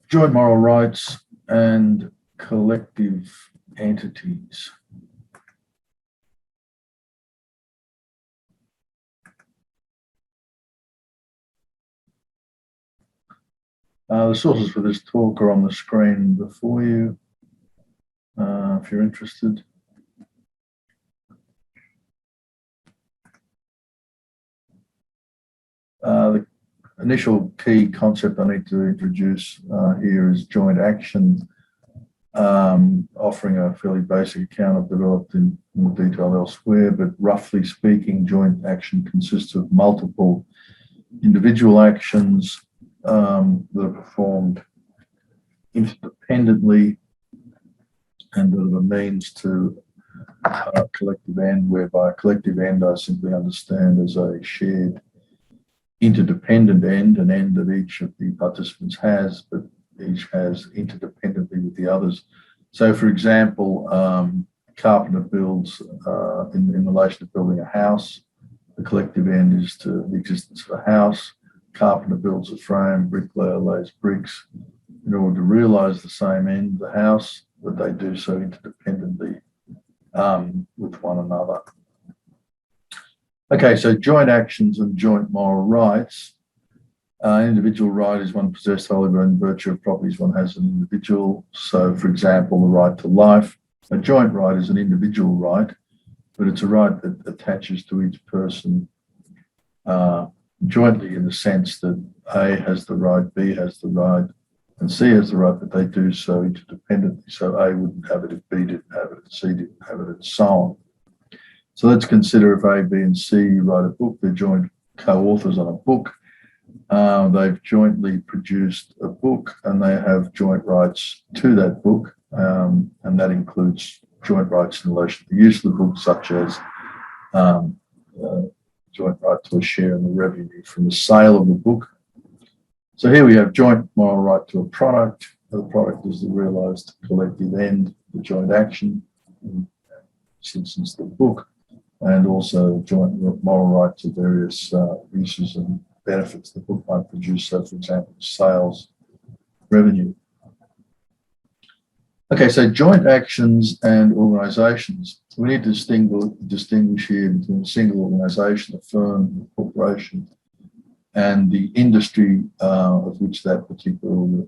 joint moral rights and collective entities. The sources for this talk are on the screen before you, if you're interested. The initial key concept I need to introduce here is joint action, offering a fairly basic account I've developed in more detail elsewhere, but roughly speaking, joint action consists of multiple individual actions that are performed interdependently and that are a means to a collective end, whereby a collective end I simply understand as a shared interdependent end, an end that each of the participants has, but each has interdependently with the others. So, for example, a carpenter builds in relation to building a house. The collective end is to the existence of a house. Carpenter builds a frame, bricklayer lays bricks in order to realise the same end, the house, but they do so interdependently with one another. Okay, so joint actions and joint moral rights. Individual right is one possessed wholly by virtue of properties one has as an individual. So, for example, the right to life. A joint right is an individual right, but it's a right that attaches to each person jointly, in the sense that A has the right, B has the right, and C has the right, but they do so interdependently. So A wouldn't have it if B didn't have it, and C didn't have it, and so on. So let's consider if A, B, and C write a book. They're joint co-authors on a book. They've jointly produced a book, and they have joint rights to that book, and that includes joint rights in relation to the use of the book, such as joint right to a share in the revenue from the sale of the book. So here we have joint moral right to a product. The product is the realised collective end, the joint action, in this instance the book, and also joint moral right to various uses and benefits the book might produce. So, for example, sales, revenue. Okay, so joint actions and organisations. We need to distinguish here between a single organisation, a firm, a corporation, and the industry of which that particular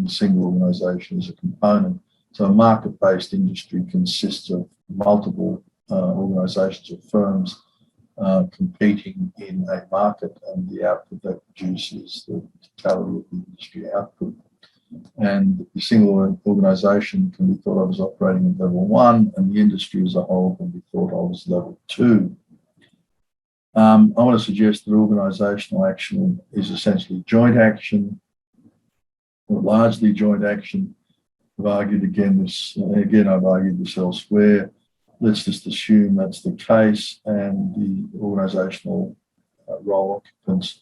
single organisation is a component. So a market-based industry consists of multiple organisations or firms competing in a market, and the output that produces the totality of the industry output. And the single organisation can be thought of as operating at level 1, and the industry as a whole can be thought of as level 2. I want to suggest that organisational action is essentially joint action, or largely joint action. I've argued I've argued this elsewhere. Let's just assume that's the case, and the organisational role occupants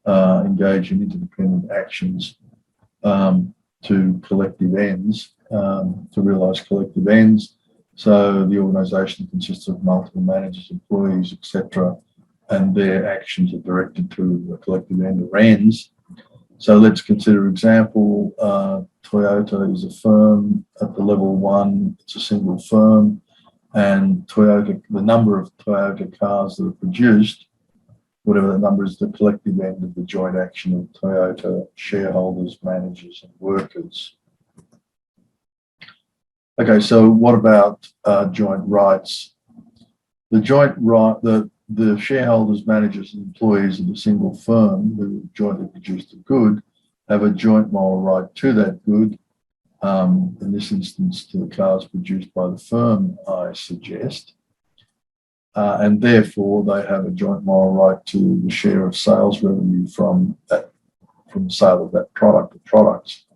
engage in interdependent actions to collective ends, to realise collective ends. So the organisation consists of multiple managers, employees, etc., and their actions are directed to a collective end or ends. So let's consider example, Toyota is a firm at the level 1, it's a single firm, and Toyota, the number of Toyota cars that are produced, whatever the number is, the collective end of the joint action of Toyota shareholders, managers, and workers. Okay, so what about joint rights? The joint right, the shareholders, managers, and employees of a single firm who jointly produced a good have a joint moral right to that good. In this instance, to the cars produced by the firm, I suggest. And therefore, they have a joint moral right to the share of sales revenue from the sale of that product or products.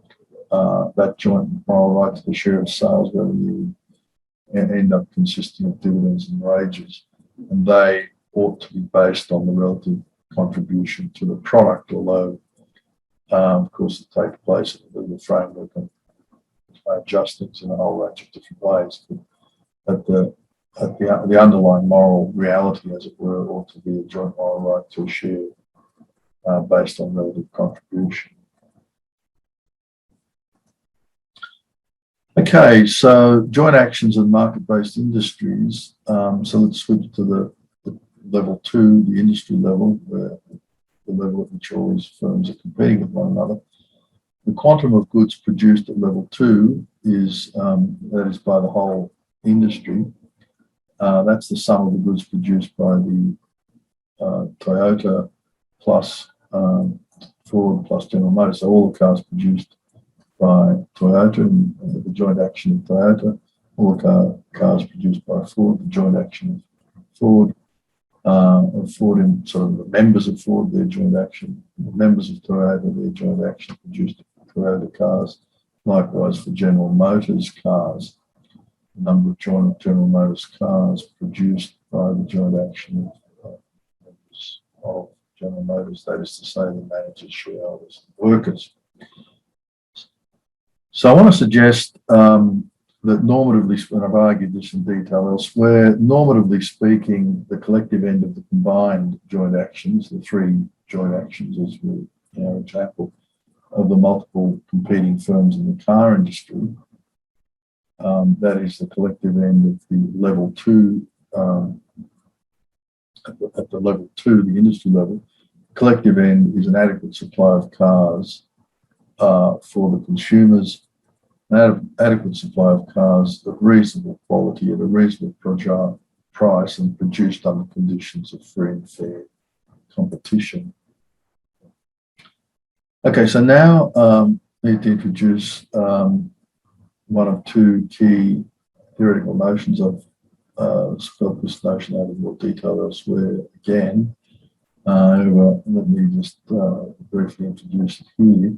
That joint moral right to the share of sales revenue end up consisting of dividends and wages, and they ought to be based on the relative contribution to the product, although, of course, it takes place in the legal framework and adjust things in a whole range of different ways. But the underlying moral reality, as it were, ought to be a joint moral right to a share based on relative contribution. Okay, so joint actions and market-based industries. So let's switch to the level two, the industry level, where the level at which all these firms are competing with one another. The quantum of goods produced at level two is, that is by the whole industry. That's the sum of the goods produced by the Toyota plus Ford plus General Motors. So all the cars produced by Toyota and the joint action of Toyota, all the cars produced by Ford, the joint action of Ford and sort of the members of Ford, their joint action, the members of Toyota, their joint action produced Toyota cars. Likewise for General Motors cars, the number of General Motors cars produced by the joint action of members of General Motors, that is to say the managers, shareholders, and workers. So I want to suggest that normatively, and I've argued this in detail elsewhere, normatively speaking, the collective end of the combined joint actions, the three joint actions as we, in our example, of the multiple competing firms in the car industry, that is the collective end of the level two, at the level two, the industry level, collective end is an adequate supply of cars for the consumers, an adequate supply of cars of reasonable quality at a reasonable price and produced under conditions of free and fair competition. Okay, so now I need to introduce one of two key theoretical notions. I've spelled this notion out in more detail elsewhere again. Let me just briefly introduce it here.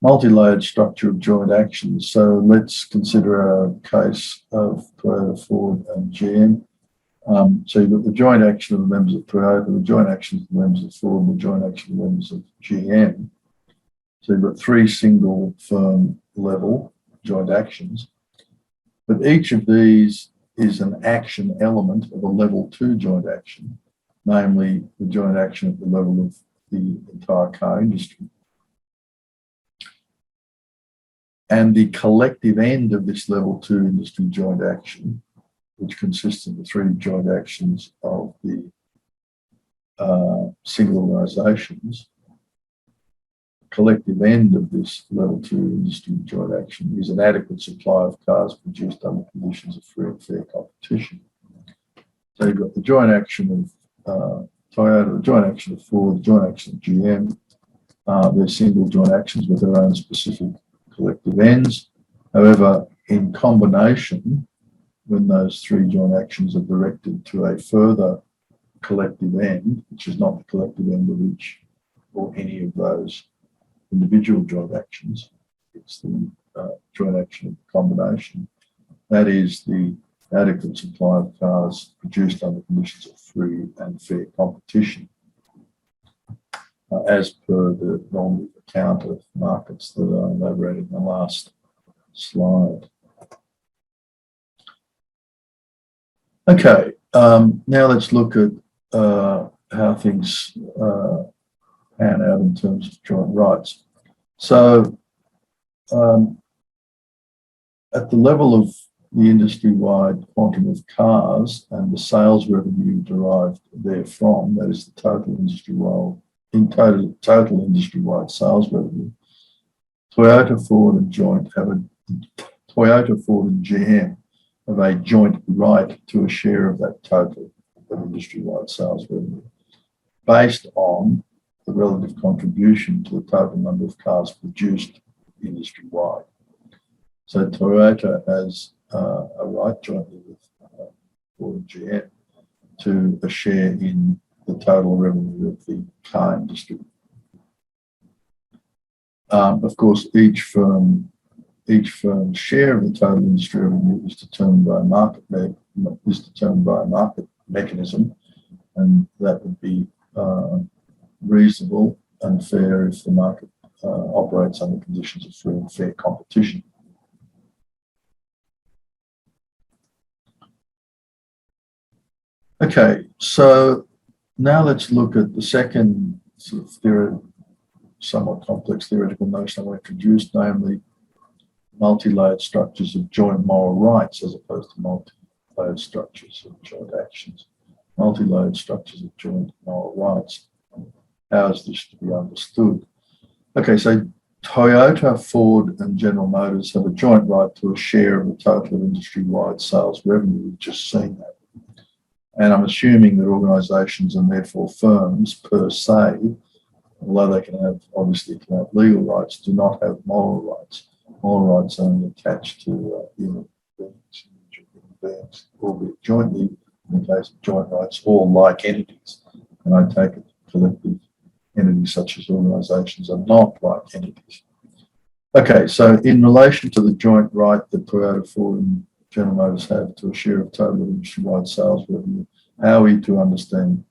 Multi-layered structure of joint actions. So let's consider a case of Toyota, Ford, and GM. So you've got the joint action of the members of Toyota, the joint action of the members of Ford, and the joint action of the members of GM. So you've got three single firm level joint actions. But each of these is an action element of a level two joint action, namely the joint action at the level of the entire car industry. And the collective end of this level two industry joint action, which consists of the three joint actions of the single organisations, collective end of this level two industry joint action is an adequate supply of cars produced under conditions of free and fair competition. So you've got the joint action of Toyota, the joint action of Ford, the joint action of GM. They're single joint actions with their own specific collective ends. However, in combination, when those three joint actions are directed to a further collective end, which is not the collective end of each or any of those individual joint actions, it's the joint action of the combination. That is the adequate supply of cars produced under conditions of free and fair competition, as per the normal account of markets that I elaborated in the last slide. Okay, now let's look at how things pan out in terms of joint rights. So at the level of the industry-wide quantum of cars and the sales revenue derived therefrom, that is the total industry-wide sales revenue, Toyota, Ford, and GM have a joint right to a share of that total of industry-wide sales revenue, based on the relative contribution to the total number of cars produced industry-wide. So Toyota has a right jointly with Ford and GM to a share in the total revenue of the car industry. Of course, each firm's share of the total industry revenue is determined by a market mechanism, and that would be reasonable and fair if the market operates under conditions of free and fair competition. Okay, so now let's look at the second sort of somewhat complex theoretical notion I want to introduce, namely multi-layered structures of joint moral rights as opposed to multi-layered structures of joint actions. Multi-layered structures of joint moral rights. How is this to be understood? Okay, so Toyota, Ford, and General Motors have a joint right to a share of the total industry-wide sales revenue. We've just seen that. And I'm assuming that organisations and therefore firms per se, although they can have, obviously can have legal rights, do not have moral rights. Moral rights only attached to human beings, albeit jointly, in the case of joint rights, or like entities. And I take it collective entities such as organisations are not like entities. Okay, so in relation to the joint right that Toyota, Ford and General Motors have to a share of total industry-wide sales revenue, how are we to understand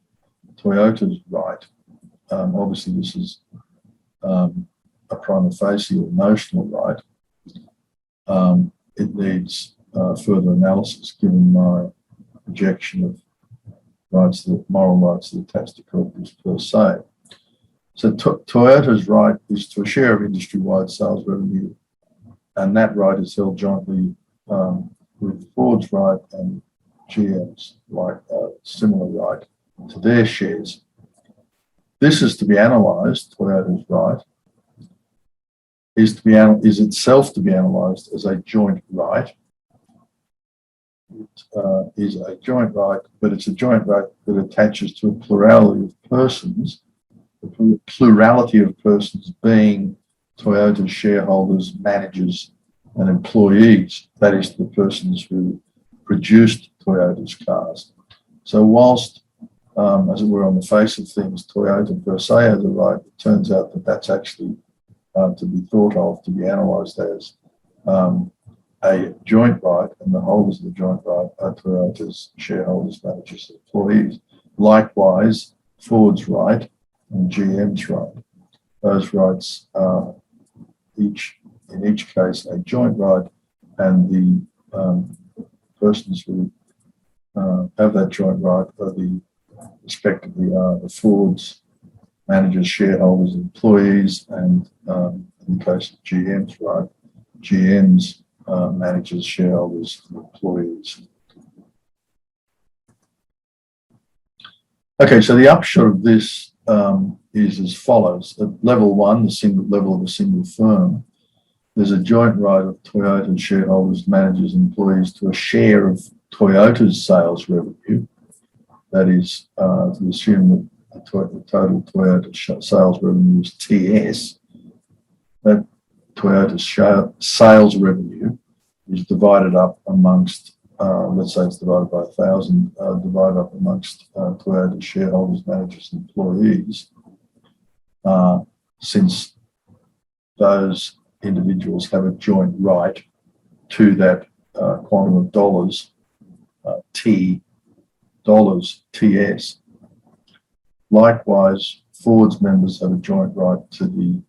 Toyota's right? Obviously, this is a prima facie or notional right. It needs further analysis given my projection of rights, moral rights that attach to collectives per se. So Toyota's right is to a share of industry-wide sales revenue, and that right is held jointly with Ford's right and GM's similar right to their shares. This is to be analysed. Toyota's right is itself to be analysed as a joint right. It is a joint right, but it's a joint right that attaches to a plurality of persons. The plurality of persons being Toyota's shareholders, managers, and employees. That is, the persons who produced Toyota's cars. So whilst, as it were, on the face of things, Toyota per se has a right, it turns out that that's actually to be thought of, to be analysed as a joint right, and the holders of the joint right are Toyota's shareholders, managers, and employees. Likewise, Ford's right and GM's right. Those rights are in each case a joint right, and the persons who have that joint right are respectively the Ford's managers, shareholders, employees, and in the case of GM's right, GM's managers, shareholders, and employees. Okay, so the upshot of this is as follows. At level one, the single level of a single firm, there's a joint right of Toyota's shareholders, managers, and employees to a share of Toyota's sales revenue. That is, to assume that the total Toyota sales revenue is TS, that Toyota's sales revenue is divided up amongst, let's say it's divided by 1,000, divided up amongst Toyota's shareholders, managers, and employees, since those individuals have a joint right to that quantum of dollars, TS. Likewise, Ford's members have a joint right to the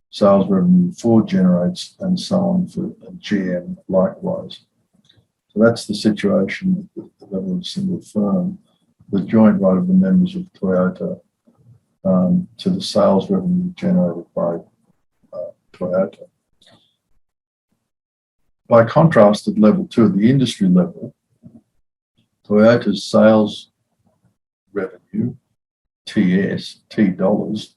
sales revenue Ford generates, and so on for GM likewise. So that's the situation at the level of a single firm. The joint right of the members of Toyota to the sales revenue generated by Toyota. By contrast, at level two, at the industry level, Toyota's sales revenue, TS, T dollars,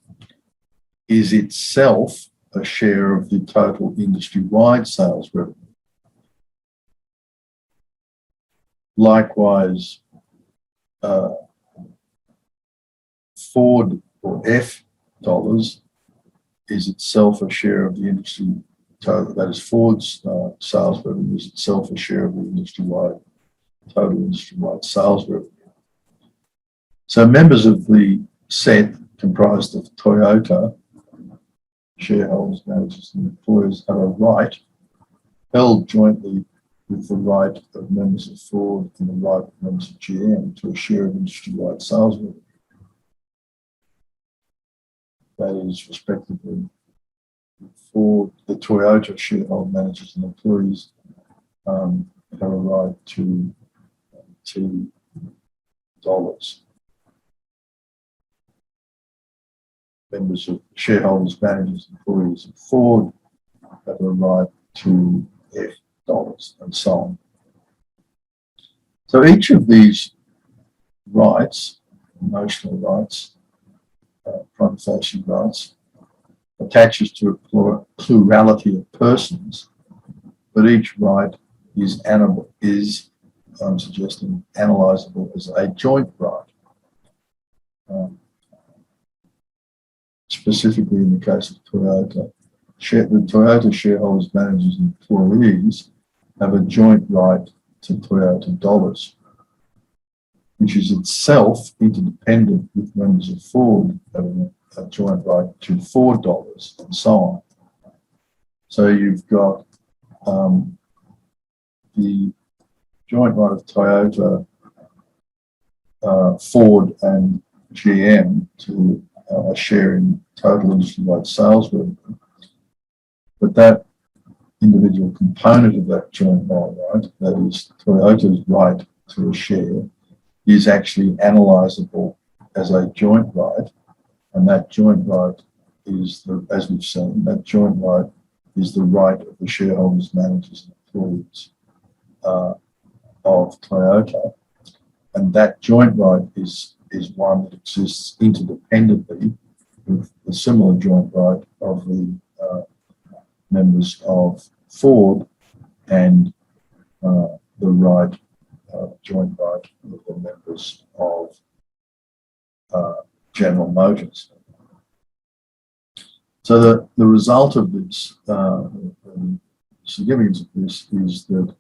is itself a share of the total industry-wide sales revenue. Likewise, Ford, or F dollars, is itself a share of the industry total. That is, Ford's sales revenue is itself a share of the total industry-wide sales revenue. So members of the set comprised of Toyota shareholders, managers, and employees have a right held jointly with the right of members of Ford and the right of members of GM to a share of industry-wide sales revenue. That is, respectively, for the Toyota shareholder, managers, and employees have a right to $2. Members of shareholders, managers, employees of Ford the right to F dollars and so on. So each of these rights, emotional rights, prima facie rights, attaches to a plurality of persons, but each right is I'm suggesting, analysable as a joint right. Specifically in the case of Toyota, the Toyota shareholders, managers, and employees have a joint right to Toyota dollars, which is itself interdependent with members of Ford having a joint right to Ford dollars and so on. So you've got the joint right of Toyota, Ford, and GM to a share in total industry-wide sales revenue, but that individual component of that joint right, that is Toyota's right to a share, is actually analysable as a joint right, and that joint right is, as we've seen, that joint right is the right of the shareholders, managers, and employees of Toyota, and that joint right is one that exists interdependently with the similar joint right of the members of Ford and the right, joint right of the members of General Motors. So the result of this, the significance of this is that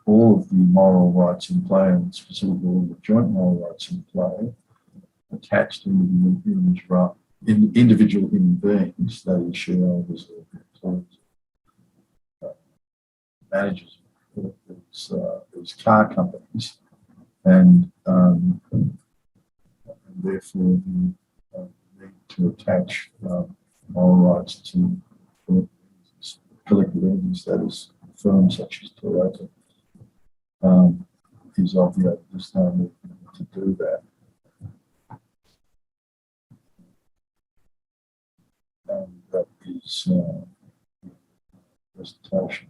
all of the moral rights in play, and specifically all the joint moral rights in play, attached to individual human beings, that is shareholders or employees, managers of these car companies, and therefore the need to attach moral rights to collective entities, that is firms such as Toyota, is obvious. There's no need to do that. And that is presentation.